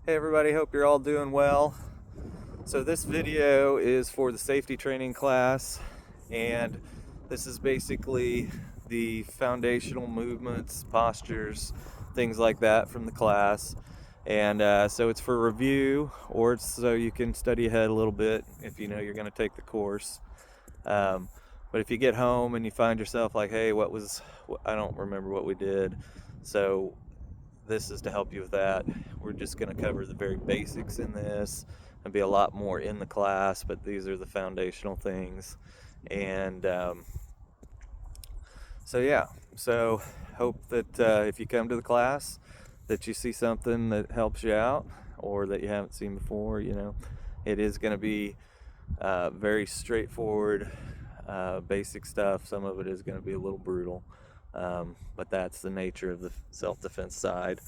Hey everybody, hope you're all doing well. So this video is for the safety training class, and this is basically the foundational movements, postures, things like that from the class. And so it's for review, or it's so you can study ahead a little bit if you know you're going to take the course. Um, but if you get home and you find yourself like, hey, I don't remember what we did. So this is to help you with that. We're just going to cover the very basics in this and be a lot more in the class, but these are the foundational things. And so, yeah, so hope that if you come to the class, that you see something that helps you out or that you haven't seen before. It is going to be very straightforward, basic stuff. Some of it is going to be a little brutal, but that's the nature of the self-defense side.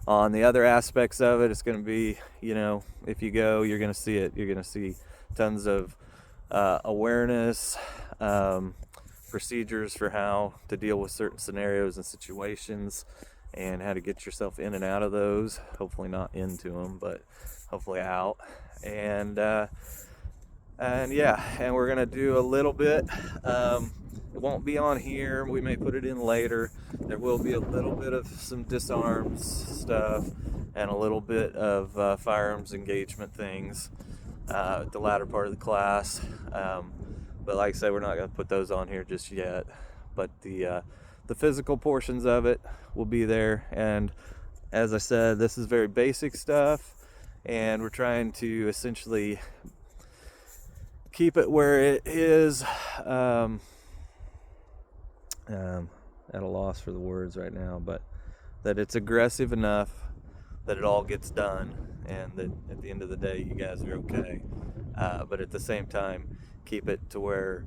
On the other aspects of it, it's going to be, if you go, you're going to see it. You're going to see tons of awareness, procedures for how to deal with certain scenarios and situations, and how to get yourself in and out of those. Hopefully not into them, but hopefully out. And yeah, and we're gonna do a little bit. It won't be on here. We may put it in later. There will be a little bit of some disarms stuff and a little bit of firearms engagement things at the latter part of the class. But like I said, we're not gonna put those on here just yet. But the physical portions of it will be there. And as I said, this is very basic stuff, and we're trying to essentially keep it where it is. Um, at a loss for the words right now, but that it's aggressive enough that it all gets done, and that at the end of the day, you guys are okay. But at the same time, keep it to where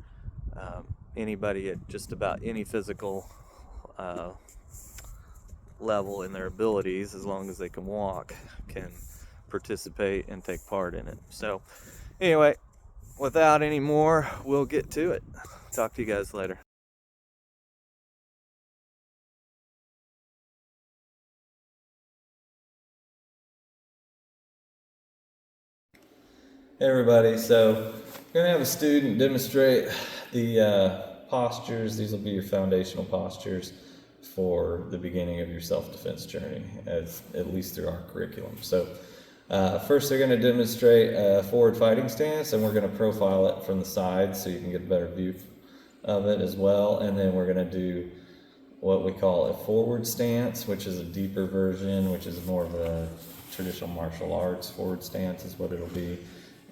anybody at just about any physical uh, level in their abilities, as long as they can walk, can participate and take part in it. So, anyway, without any more, we'll get to it. Talk to you guys later. Hey everybody, so we're gonna have a student demonstrate the postures. These will be your foundational postures for the beginning of your self-defense journey, as at least through our curriculum. So first they're gonna demonstrate a forward fighting stance, and we're gonna profile it from the side so you can get a better view of it as well. And then we're gonna do what we call a forward stance, which is a deeper version, which is more of a traditional martial arts forward stance is what it'll be.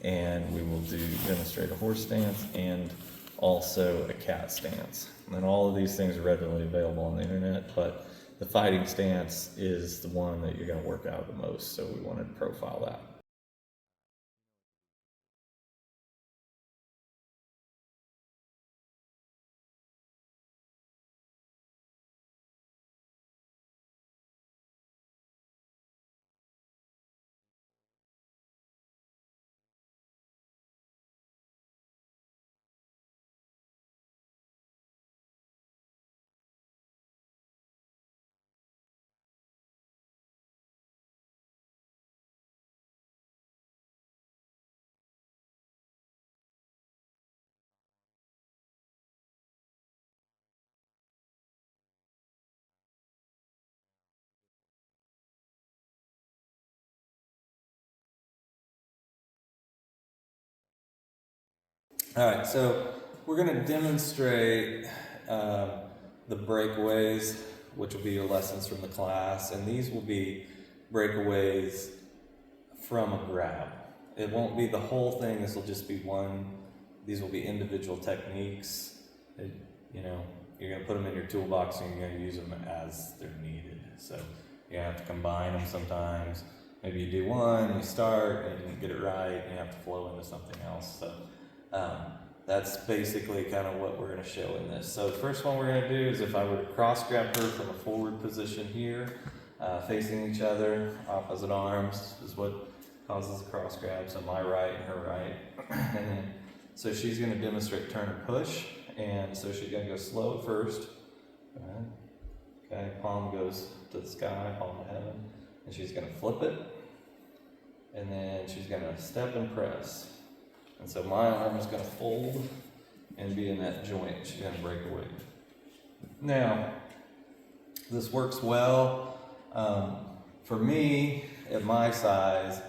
And we will demonstrate a horse stance and also a cat stance. And all of these things are readily available on the internet, but the fighting stance is the one that you're going to work out the most, so we wanted to profile that. All right, so we're going to demonstrate uh, the breakaways, which will be your lessons from the class, and these will be breakaways from a grab. It won't be the whole thing. This will just be one. These will be individual techniques. It, you know, you're going to put them in your toolbox and you're going to use them as they're needed. So you have to combine them sometimes. Maybe you do one, you start, and you didn't get it right, and you have to flow into something else. So um, that's basically kind of what we're going to show in this. So the first one we're going to do is if I were to cross grab her from a forward position here, facing each other, opposite arms is what causes the cross grab. So my right and her right. And then, so she's going to demonstrate turn and push. And so she's going to go slow at first. Right. Okay, palm goes to the sky, palm to heaven. And she's going to flip it. then she's gonna step and press. And so my arm is gonna fold and be in that joint. She's gonna break away. Now, this works well. For me, at my size,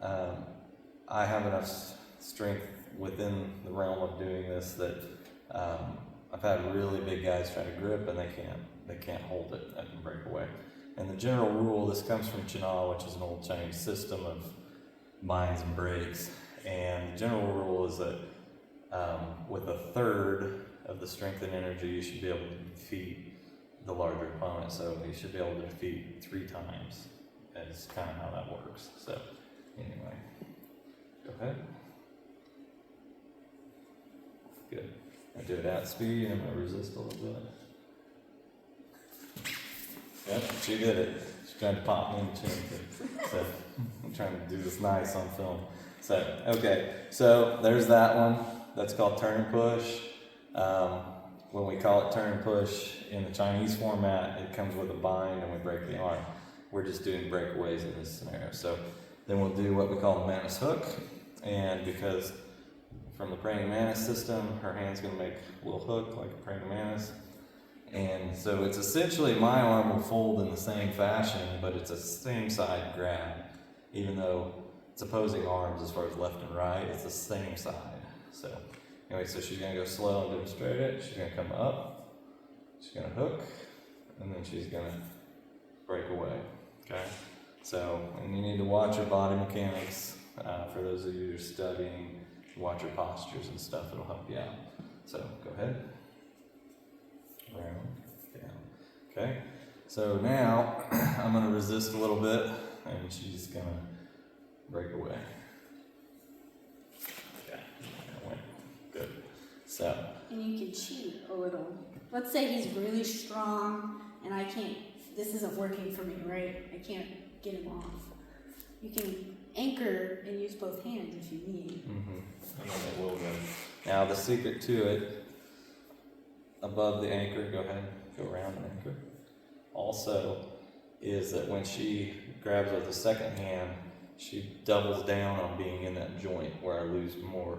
I have enough strength within the realm of doing this that I've had really big guys try to grip and they can't hold it and break away. And the general rule, this comes from Qinghua, which is an old Chinese system of binds and breaks. And the general rule is that with a third of the strength and energy, you should be able to defeat the larger opponent. So you should be able to defeat 3 times. That's kind of how that works. So anyway, go ahead. Good. I do it at speed. I'm going to resist a little bit. Yep, she did it. She tried to pop me in the chin. So I'm trying to do this nice on film. So, okay, so there's that one. That's called turn and push. When we call it turn and push in the Chinese format, it comes with a bind and we break the arm. We're just doing breakaways in this scenario. So then we'll do what we call the Mantis hook. And because from the praying mantis system, her hand's gonna make a little hook like a praying mantis. And so it's essentially my arm will fold in the same fashion, but it's a same side grab. Even though it's opposing arms as far as left and right, it's the same side. So anyway, so she's gonna go slow and demonstrate it. She's gonna come up, she's gonna hook, and then she's gonna break away, okay? So, and you need to watch your body mechanics. For those of you who are studying, watch your postures and stuff, it'll help you out. So go ahead. Round, down. Okay, so now I'm going to resist a little bit and she's going to break away. Okay, that went good. So. And you can cheat a little. Let's say he's really strong and I can't, this isn't working for me, right? I can't get him off. You can anchor and use both hands if you need. And then it will go. Now the secret to it, above the anchor, go ahead, go around the anchor. Also, is that when she grabs with the second hand, she doubles down on being in that joint where I lose more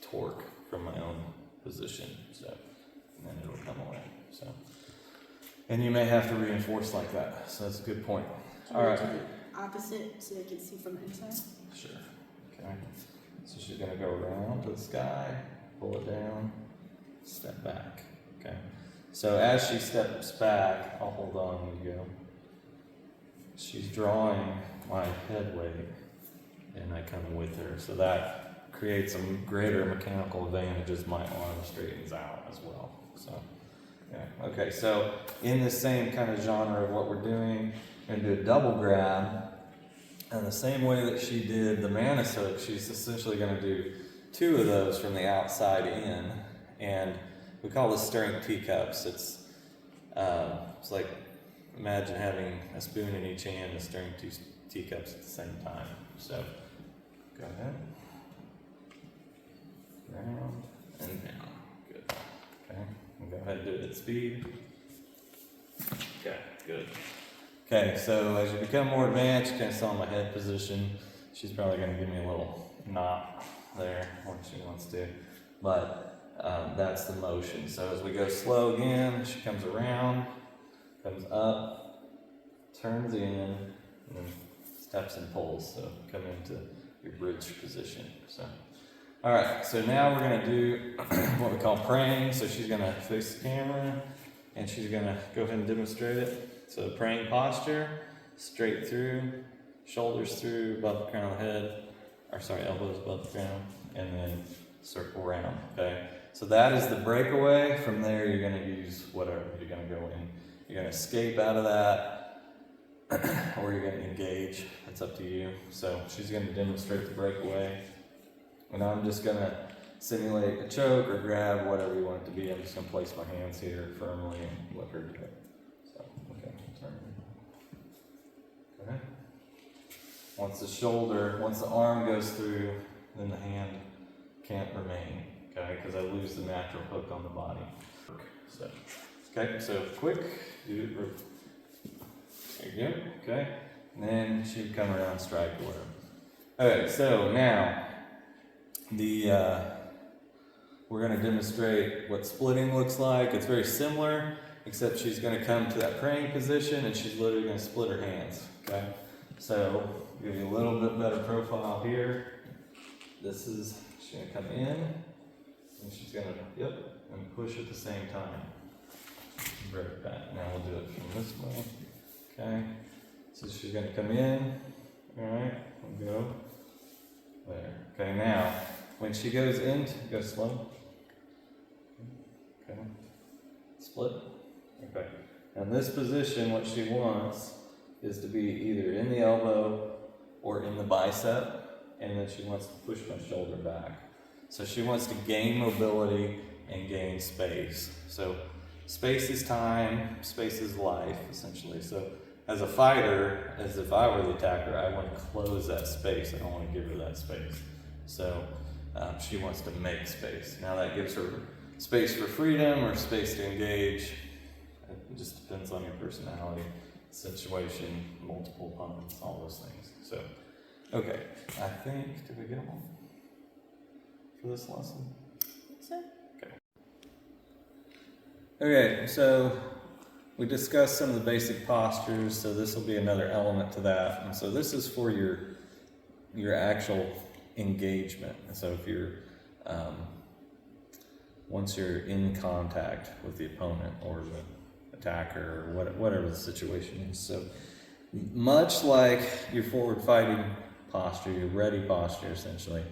torque from my own position. So, and then it'll come away. So, and you may have to reinforce like that. So that's a good point. All right. Opposite so they can see from the inside? Sure. Okay. So she's going to go around to the sky, pull it down, step back. Okay. So as she steps back, I'll hold on, you go. She's drawing my head weight, and I come with her. So that creates some greater mechanical advantages. My arm straightens out as well. So, yeah. Okay. So in the same kind of genre of what we're doing, we're going to do a double grab. And the same way that she did the Mantis hook, she's essentially going to do 2 of those from the outside in. And we call this stirring teacups. It's like, imagine having a spoon in each hand and stirring 2 teacups at the same time. So, go ahead. Round and down. Good. Okay. And go ahead and do it at speed. Okay, good. Okay, so as you become more advanced, you kind of saw my head position. She's probably going to give me a little knot there when she wants to. But that's the motion. So as we go slow again, she comes around, comes up, turns in, and then steps and pulls. So come into your bridge position. So, all right, so now we're going to do what we call praying. So she's going to face the camera, and she's going to go ahead and demonstrate it. So praying posture, straight through, shoulders through, above the crown of the head, elbows above the crown, and then circle around, okay? So that is the breakaway. From there, you're gonna use whatever you're gonna go in. You're gonna escape out of that, or you're gonna engage. That's up to you. So she's gonna demonstrate the breakaway, and I'm just gonna simulate a choke or grab, whatever you want it to be. I'm just gonna place my hands here firmly and let her do it. Okay. Once the arm goes through, then the hand can't remain, okay, because I lose the natural hook on the body. So, okay, so quick, there you go, okay. And then she would come around, strike, or whatever. Okay, so now we're going to demonstrate what splitting looks like. It's very similar, except she's going to come to that praying position and she's literally going to split her hands. Okay, so give you a little bit better profile here. This is, she's going to come in and she's going to, and push at the same time. Bring it back. Now we'll do it from this way. Okay, so she's going to come in. All right, we'll go there. Okay, now when she goes in, go slow. Okay, split. Okay, now in this position, what she wants is to be either in the elbow or in the bicep, and then she wants to push my shoulder back. So she wants to gain mobility and gain space. So space is time, space is life, essentially. So as a fighter, as if I were the attacker, I want to close that space. I don't want to give her that space. So she wants to make space. Now that gives her space for freedom or space to engage. It just depends on your personality, situation, multiple opponents, all those things. So, okay, I think, did we get them all for this lesson? So. Okay, so we discussed some of the basic postures, so this will be another element to that. And so this is for your actual engagement. And so if you're, once you're in contact with the opponent or the attacker or whatever the situation is. So much like your forward fighting posture, your ready posture essentially,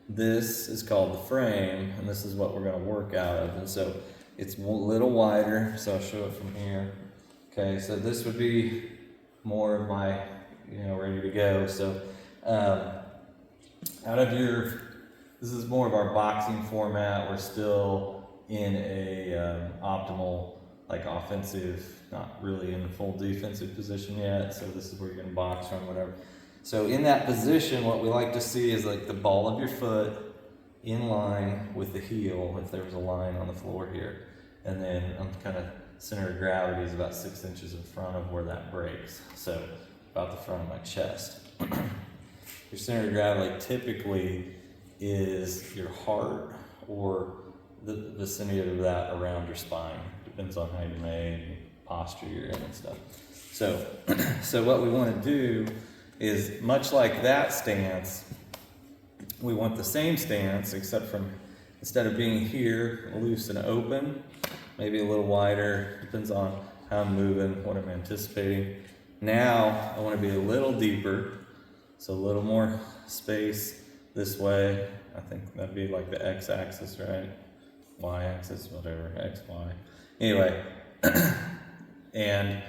this is called the frame, and this is what we're going to work out of. And so it's a little wider, so I'll show it from here. Okay, so this would be more of my, ready to go. So this is more of our boxing format. We're still in a optimal, like offensive, not really in a full defensive position yet. So this is where you're gonna box from, whatever. So in that position, what we like to see is like the ball of your foot in line with the heel, if there was a line on the floor here. And then I'm kind of, center of gravity is about 6 inches in front of where that breaks. So about the front of my chest. Your center of gravity typically is your heart or the vicinity of that around your spine. Depends on how you're made, posture you're in and stuff. So what we want to do is, much like that stance, we want the same stance, except from, instead of being here, loose and open, maybe a little wider, depends on how I'm moving, what I'm anticipating. Now, I want to be a little deeper, so a little more space this way. I think that'd be like the x-axis, right? Y-axis, whatever, x, y. Anyway, and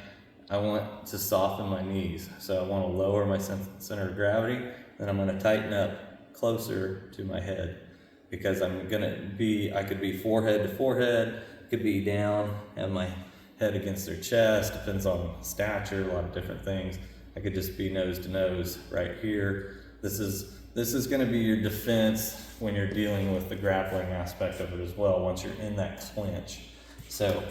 I want to soften my knees. So I want to lower my center of gravity, then I'm going to tighten up closer to my head, because I could be forehead to forehead, could be down, have my head against their chest, depends on stature, a lot of different things. I could just be nose to nose right here. This is going to be your defense when you're dealing with the grappling aspect of it as well, once you're in that clinch. So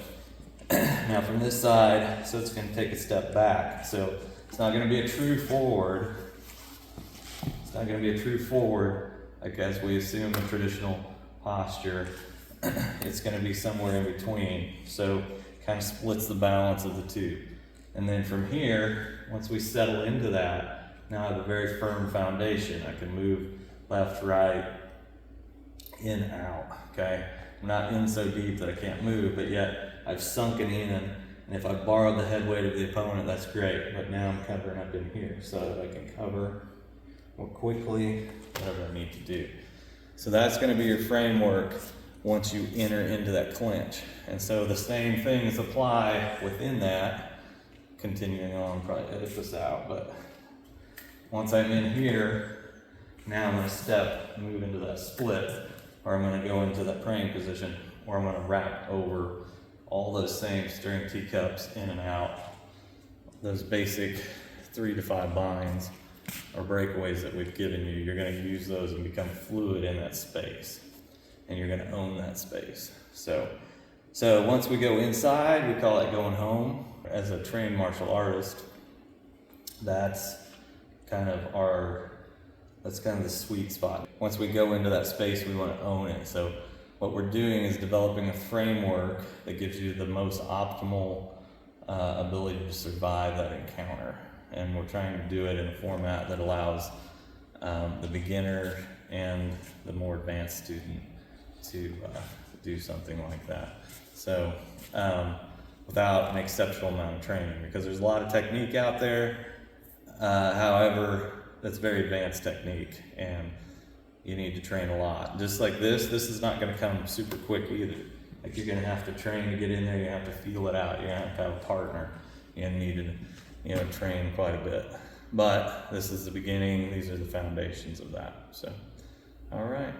now from this side, so it's going to take a step back. So it's not going to be a true forward. It's not going to be a true forward, like as we assume a traditional posture. It's going to be somewhere in between. So kind of splits the balance of the two. And then from here, once we settle into that, now I have a very firm foundation. I can move left, right, in, out, okay? I'm not in so deep that I can't move, but yet I've sunken in, and if I borrowed the head weight of the opponent, that's great, but now I'm covering up in here so that I can cover more quickly, whatever I need to do. So that's gonna be your framework once you enter into that clinch. And so the same things apply within that. Continuing on, probably edit this out, but once I'm in here, now I'm gonna move into that split, or I'm gonna go into that praying position, or I'm gonna wrap over all those same stirring teacups in and out, those basic 3 to 5 binds or breakaways that we've given you. You're gonna use those and become fluid in that space, and you're gonna own that space. So once we go inside, we call it going home. As a trained martial artist, that's kind of the sweet spot. Once we go into that space, we want to own it. So what we're doing is developing a framework that gives you the most optimal ability to survive that encounter. And we're trying to do it in a format that allows the beginner and the more advanced student to do something like that. So without an exceptional amount of training, because there's a lot of technique out there. However, that's very advanced technique, and you need to train a lot. Just like this is not going to come super quick either. Like, you're going to have to train to get in there. You have to feel it out. You're going to have a partner. You're going to need to, train quite a bit. But this is the beginning. These are the foundations of that. So, all right.